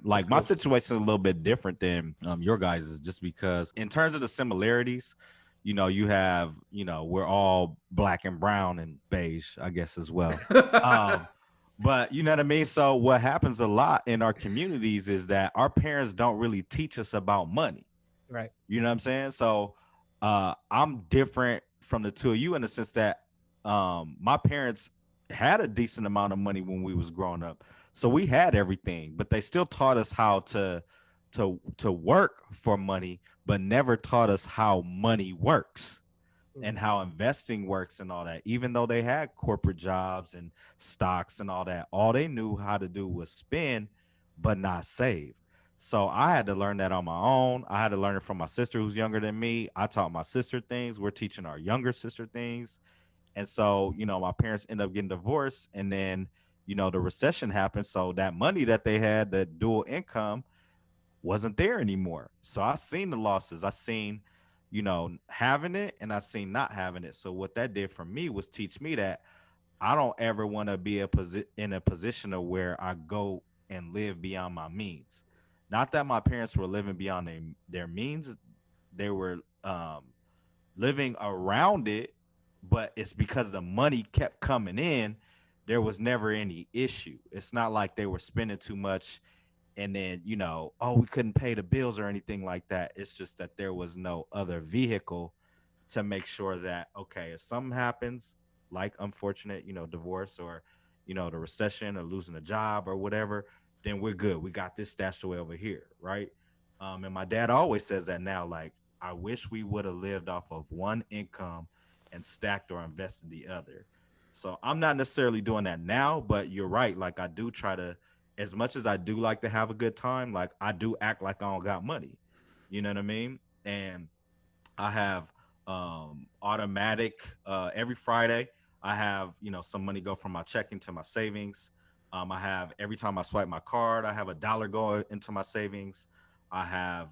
Like my situation is a little bit different than your guys' is just because in terms of the similarities, you have, we're all black and brown and beige, I guess, as well. Um, but you know what I mean? So what happens a lot in our communities is that our parents don't really teach us about money. Right. You know what I'm saying? So I'm different from the two of you in the sense that my parents had a decent amount of money when we was growing up. So we had everything, but they still taught us how to work for money, but never taught us how money works and Mhm. how investing works and all that. Even though they had corporate jobs and stocks and all they knew how to do was spend, but not save. So I had to learn that on my own. I had to learn it from my sister who's younger than me. I taught my sister things. We're teaching our younger sister things. And so, my parents end up getting divorced and then, the recession happened. So that money that they had, the dual income, wasn't there anymore. So I seen the losses. I seen, having it and I seen not having it. So what that did for me was teach me that I don't ever want to be in a position of where I go and live beyond my means. Not that my parents were living beyond their means. They were living around it, but it's because the money kept coming in. There was never any issue. It's not like they were spending too much and then oh, we couldn't pay the bills or anything like that. It's just that there was no other vehicle to make sure that, okay, if something happens, like unfortunate divorce or the recession or losing a job or whatever, then we're good. We got this stashed away over here, right? And my dad always says that now, like, I wish we would have lived off of one income and stacked or invested the other. So I'm not necessarily doing that now, but you're right. Like, I do try to, as much as I do like to have a good time, like I do act like I don't got money. You know what I mean? And I have automatic every Friday. I have some money go from my checking to my savings. I have every time I swipe my card, I have $1 go into my savings. I have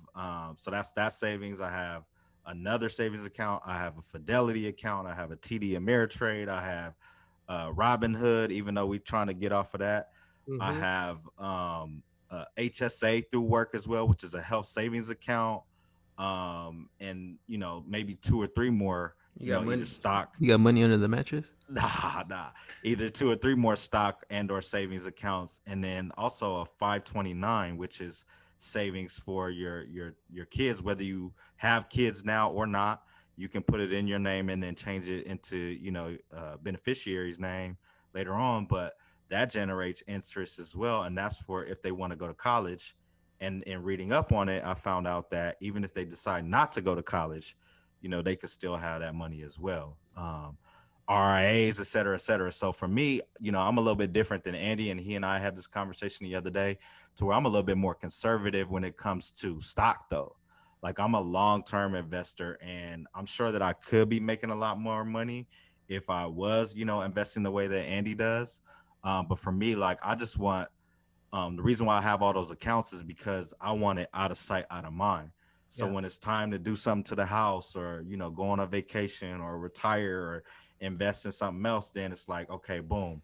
so that's that savings. I have another savings account. I have a Fidelity account. I have a TD Ameritrade. I have Robinhood, even though we're trying to get off of that. I Mhm. have HSA through work as well, which is a health savings account. And maybe two or three more, You got either money. stock. You got money under the mattress. Nah, either two or three more stock and or savings accounts, and then also a 529, which is savings for your kids, whether you have kids now or not. You can put it in your name and then change it into beneficiary's name later on, but that generates interest as well, and that's for if they want to go to college. And in reading up on it, I found out that even if they decide not to go to college, they could still have that money as well. RIAs, et cetera, et cetera. So for me, I'm a little bit different than Andy, and he and I had this conversation the other day to where I'm a little bit more conservative when it comes to stock, though. Like I'm a long-term investor, and I'm sure that I could be making a lot more money if I was, investing the way that Andy does. But for me, like I just want the reason why I have all those accounts is because I want it out of sight, out of mind. So Yeah. when it's time to do something to the house or, go on a vacation or retire or invest in something else, then it's like, okay, boom,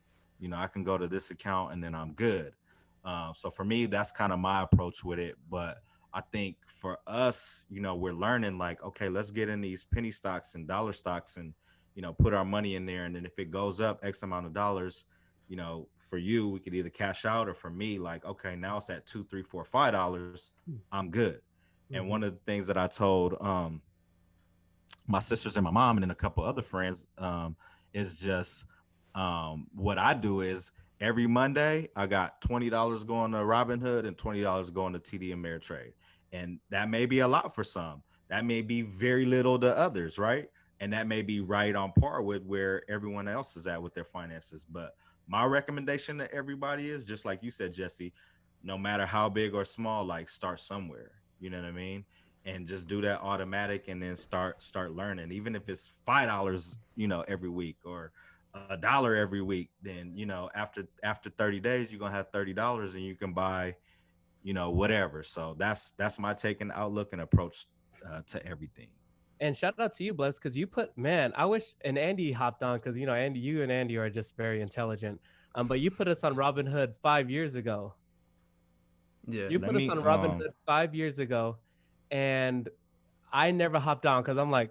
I can go to this account and then I'm good. So for me, that's kind of my approach with it. But I think for us, we're learning like, okay, let's get in these penny stocks and dollar stocks and, put our money in there. And then if it goes up X amount of dollars, for you, we could either cash out or for me, like, okay, now it's at two, three, four, $5. I'm good. And one Mhm. of the things that I told my sisters and my mom and then a couple other friends is just what I do is every Monday I got $20 going to Robinhood and $20 going to TD Ameritrade. And that may be a lot for some. That may be very little to others, right? And that may be right on par with where everyone else is at with their finances. But my recommendation to everybody is just like you said, Jesse, no matter how big or small, like start somewhere. You know what I mean? And just do that automatic and then start learning. Even if it's $5, every week or $1 every week, then after 30 days, you're gonna have $30 and you can buy, whatever. So that's my take and outlook and approach to everything. And shout out to you, Bless, because you put, man, I wish, and Andy hopped on because, Andy, you and Andy are just very intelligent. But you put us on Robinhood 5 years ago. Yeah. You let put us me on Robinhood 5 years ago, and I never hopped on because I'm like,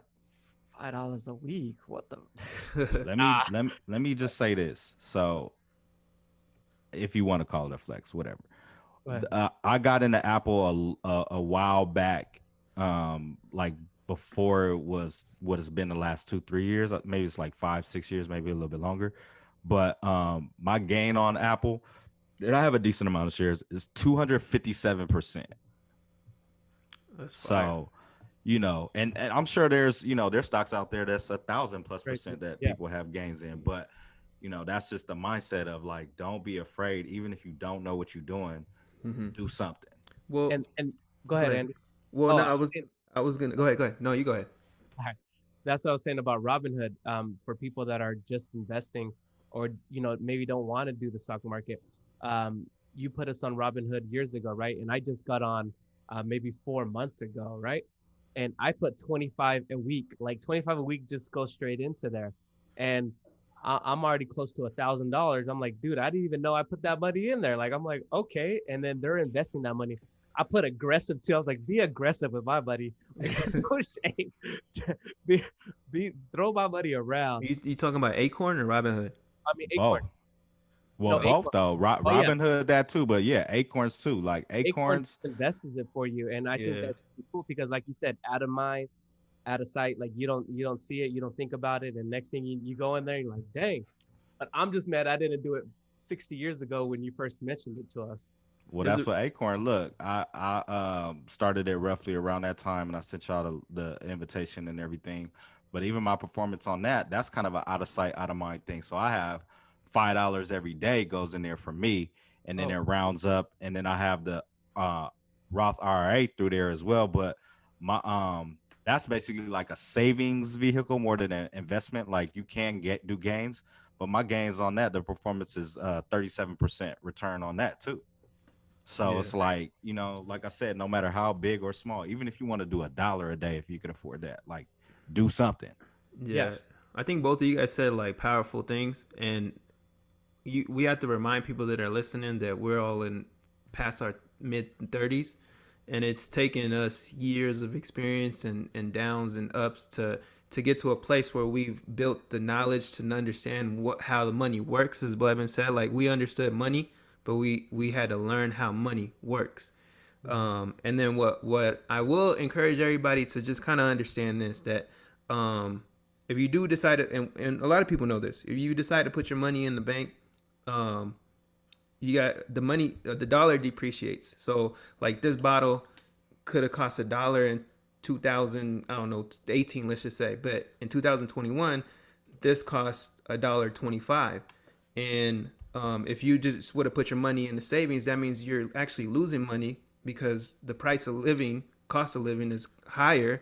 $5 a week. What the? Nah. let me just say this. So if you want to call it a flex, whatever. Go ahead. I got into Apple a while back, like before it was what has been the last 2 3 years. Maybe it's like 5 6 years, maybe a little bit longer. But my gain on Apple, and I have a decent amount of shares, is 257%. That's fire. So, and I'm sure there's stocks out there that's 1,000+% Crazy. that Yeah. people have gains in, but that's just the mindset of like, don't be afraid, even if you don't know what you're doing, do something. Well, And go go ahead, ahead. Andy. Well, Oh, no, I was saying, I was gonna go ahead. Go ahead. No, you go ahead. all right. That's what I was saying about Robinhood. For people that are just investing, or maybe don't want to do the stock market. You put us on Robinhood years ago, right? And I just got on maybe 4 months ago, right? And I put 25 a week, like 25 a week, just go straight into there, and I'm already close to $1,000. I'm like, dude, I didn't even know I put that money in there. Like, I'm like, okay, and then they're investing that money. I put aggressive too. I was like, be aggressive with my money. Like, no shame. be, throw my money around. You talking about Acorn or Robinhood? I mean, Acorn. Both. Well, No, both Acorn. though. Oh yeah, Robin Hood that too, but yeah, Acorns too. Like Acorn Acorns. invests it for you, and I think Yeah. that's cool because, like you said, out of mind, out of sight. Like you don't see it, you don't think about it, and next thing you go in there, you're like, dang. But I'm just mad I didn't do it 60 years ago when you first mentioned it to us. Well, There's that's a what Acorn. Look, I started it roughly around that time, and I sent y'all the invitation and everything. But even my performance on that's kind of an out of sight, out of mind thing. So I have $5 every day goes in there for me, and then Oh, it rounds up, and then I have the uh, Roth IRA through there as well. But my that's basically like a savings vehicle more than an investment. Like you can do gains, but my gains on that, the performance is 37% return on that too. So yeah. it's like, like I said, no matter how big or small, even if you want to do $1 a day, if you can afford that, like do something. Yeah. yes. I think both of you guys said like powerful things, and we have to remind people that are listening that we're all in past our mid 30s, and it's taken us years of experience and downs and ups to get to a place where we've built the knowledge to understand how the money works. As Blevin said, like we understood money, but we had to learn how money works. And then what I will encourage everybody to just kind of understand this, that if you do decide to, and a lot of people know this, if you decide to put your money in the bank, um, you got the money, the dollar depreciates. So like this bottle could have cost $1 in 2000, I don't know, 18, let's just say, but in 2021, this costs $1.25. And if you just would have put your money in the savings, that means you're actually losing money because the price of living, cost of living is higher,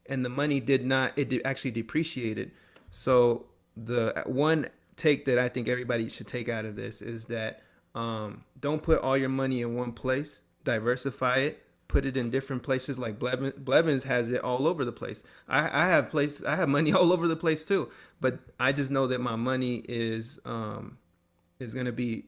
and the money did not, actually depreciated. So the one take that I think everybody should take out of this is that don't put all your money in one place. Diversify it. Put it in different places. Like Blevins has it all over the place. I have I have money all over the place too. But I just know that my money is gonna be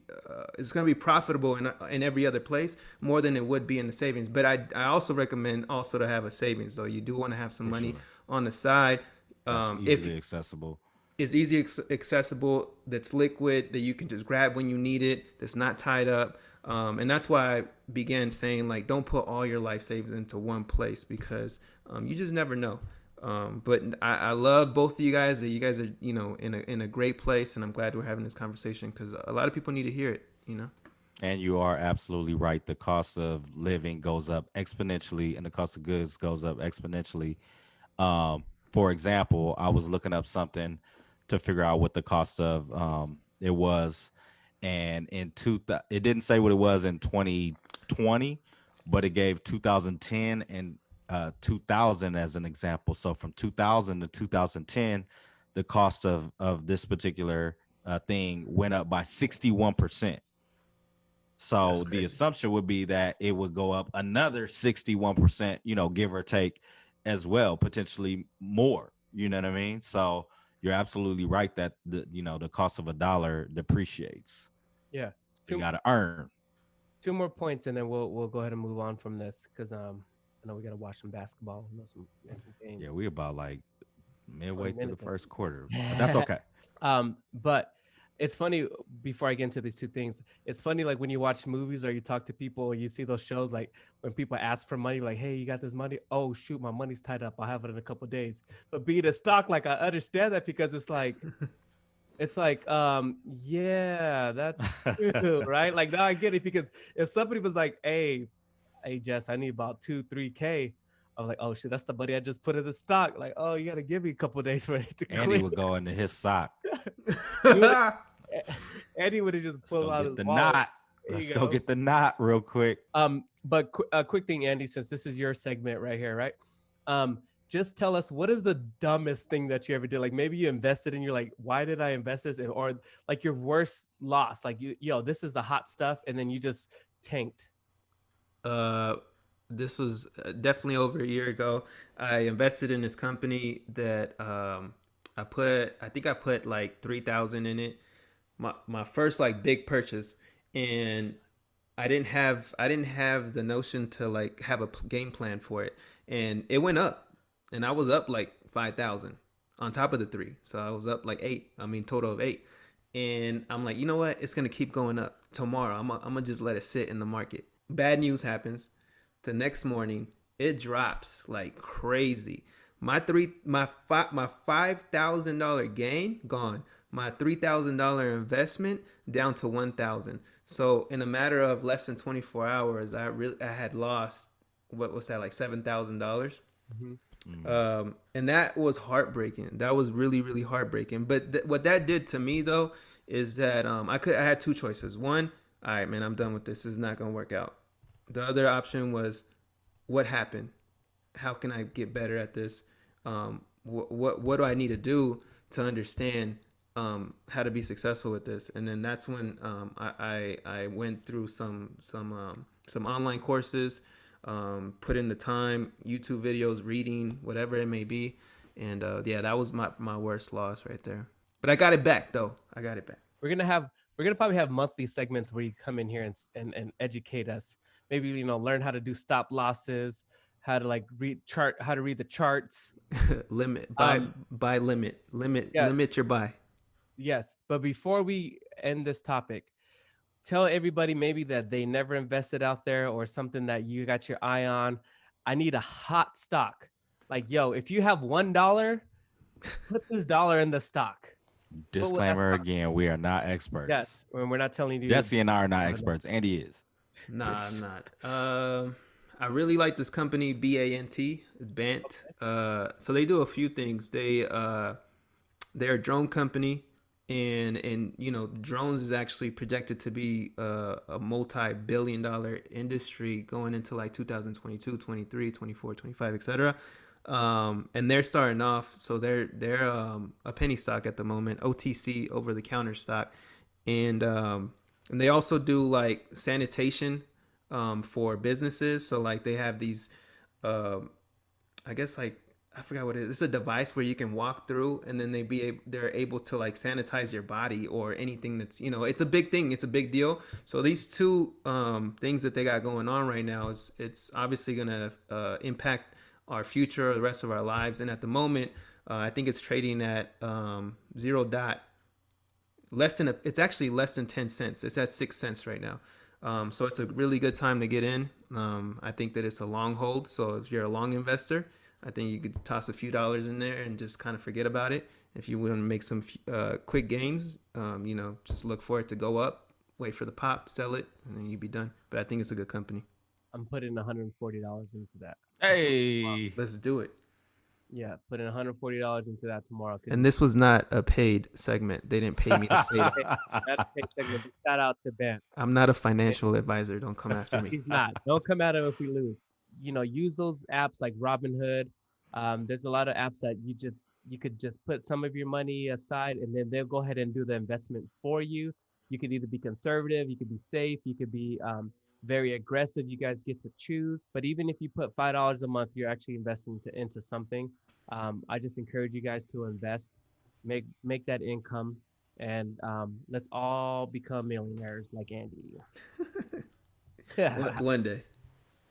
it's gonna be profitable in every other place more than it would be in the savings. But I also recommend also to have a savings, though. You do want to have some For money sure. on the side. That's If easily accessible. is easy accessible, that's liquid, that you can just grab when you need it, that's not tied up. And that's why I began saying, like, don't put all your life savings into one place, because you just never know. But I love both of you guys. That you guys are, in a great place, and I'm glad we're having this conversation because a lot of people need to hear it. And you are absolutely right. The cost of living goes up exponentially, and the cost of goods goes up exponentially. For example, I was looking up something to figure out what the cost of it was, and it didn't say what it was in 2020, but it gave 2010 and 2000 as an example. So from 2000 to 2010, the cost of this particular thing went up by 61%. That's So the crazy. assumption would be that it would go up another 61%, give or take as well, potentially more. You know what I mean? So you're absolutely right that the cost of $1 depreciates. Yeah. So you Too got to earn. Two more points, and then we'll go ahead and move on from this because I know we gotta watch some basketball, know some Yeah, games. we about like 20 midway through the minutes. first quarter, but that's okay. But it's funny before I get into these two things. It's funny like when you watch movies or you talk to people or you see those shows like when people ask for money, like, "Hey, you got this money? Oh shoot, my money's tied up. I'll have it in a couple of days." But being a stock, like I understand that because it's like yeah, that's true, right? Like now I get it because if somebody was like, hey Jess, I need about 2-3K. I'm like, oh shit, that's the money I just put in the stock. Like, oh, you gotta give me a couple of days for it to Andy clear. would go into his sock. You would Eddie would have just Let's pulled go out get his the wallet. knot. There Let's you go go. get the knot real quick. But a quick thing, Andy, since this is your segment right here, right? Um, just tell us what is the dumbest thing that you ever did? Like maybe you invested and you're like, why did I invest this? And or like your worst loss, like this is the hot stuff, and then you just tanked. uh, this was definitely over a year ago. I invested in this company that I think I put like 3,000 in it. My first like big purchase, and I didn't have the notion to like have a game plan for it, and it went up, and I was up like 5,000 on top of the three, so I was up like eight. I mean, total of eight, and I'm like, you know what? It's gonna keep going up tomorrow. I'm gonna just let it sit in the market. Bad news happens. The next morning, it drops like crazy. My $5,000 gain gone. My $3,000 investment down to 1,000. So in a matter of less than 24 hours, I had lost what was that, like $7,000. Mm-hmm. And that was heartbreaking. That was really, really heartbreaking. But what that did to me though is that I had two choices. One, all right, man, I'm done with this. This is not gonna work out. The other option was, what happened? How can I get better at this? What do I need to do to understand how to be successful with this? And then that's when I went through some online courses, put in the time, YouTube videos, reading, whatever it may be. And yeah, that was my worst loss right there. But I got it back though. I got it back. We're gonna probably have monthly segments where you come in here and educate us. Maybe learn how to do stop losses, how to like how to read the charts. Limit Um, buy yes, limit your buy. yes. But before we end this topic, tell everybody maybe that they never invested out there or something that you got your eye on. I need a hot stock. Like, yo, if you have $1, put this dollar in the stock. What would that Disclaimer stock? again: we are not experts. Yes, when we're not telling you. Jesse and I are not I don't know. experts. Andy is. Nah, I'm not. I really like this company Bant. So they do a few things. They're a drone company, and drones is actually projected to be a multi-billion-dollar industry going into like 2022, 23, 24, 25, etc. And they're starting off, so they're a penny stock at the moment, OTC, over the counter stock, and they also do like sanitation for businesses. So like they have these, uh, I guess like I forgot what it is. It's a device where you can walk through, and then they're able to like sanitize your body or anything that's it's a big thing. It's a big deal. So these two things that they got going on right now it's obviously gonna impact our future, the rest of our lives. And at the moment, I think it's trading at zero dot it's actually less than 10 cents. It's at 6 cents right now. So it's a really good time to get in. I think that it's a long hold. So if you're a long investor, I think you could toss a few dollars in there and just kind of forget about it. If you want to make some quick gains, just look for it to go up, wait for the pop, sell it, and then you'd be done. But I think it's a good company. I'm putting $140 into that. Hey, Let's do it. Yeah, putting $140 into that tomorrow. And this was not a paid segment. They didn't pay me to say that. That's a paid segment. Shout out to Ben. I'm not a financial advisor. Don't come after me. He's not. Don't come at him if we lose. Use those apps like Robinhood. There's a lot of apps that you could just put some of your money aside, and then they'll go ahead and do the investment for you. You could either be conservative, you could be safe, you could be very aggressive. You guys get to choose. But even if you put $5 a month, you're actually investing into something. I just encourage you guys to invest, make that income, and let's all become millionaires like Andy. One day.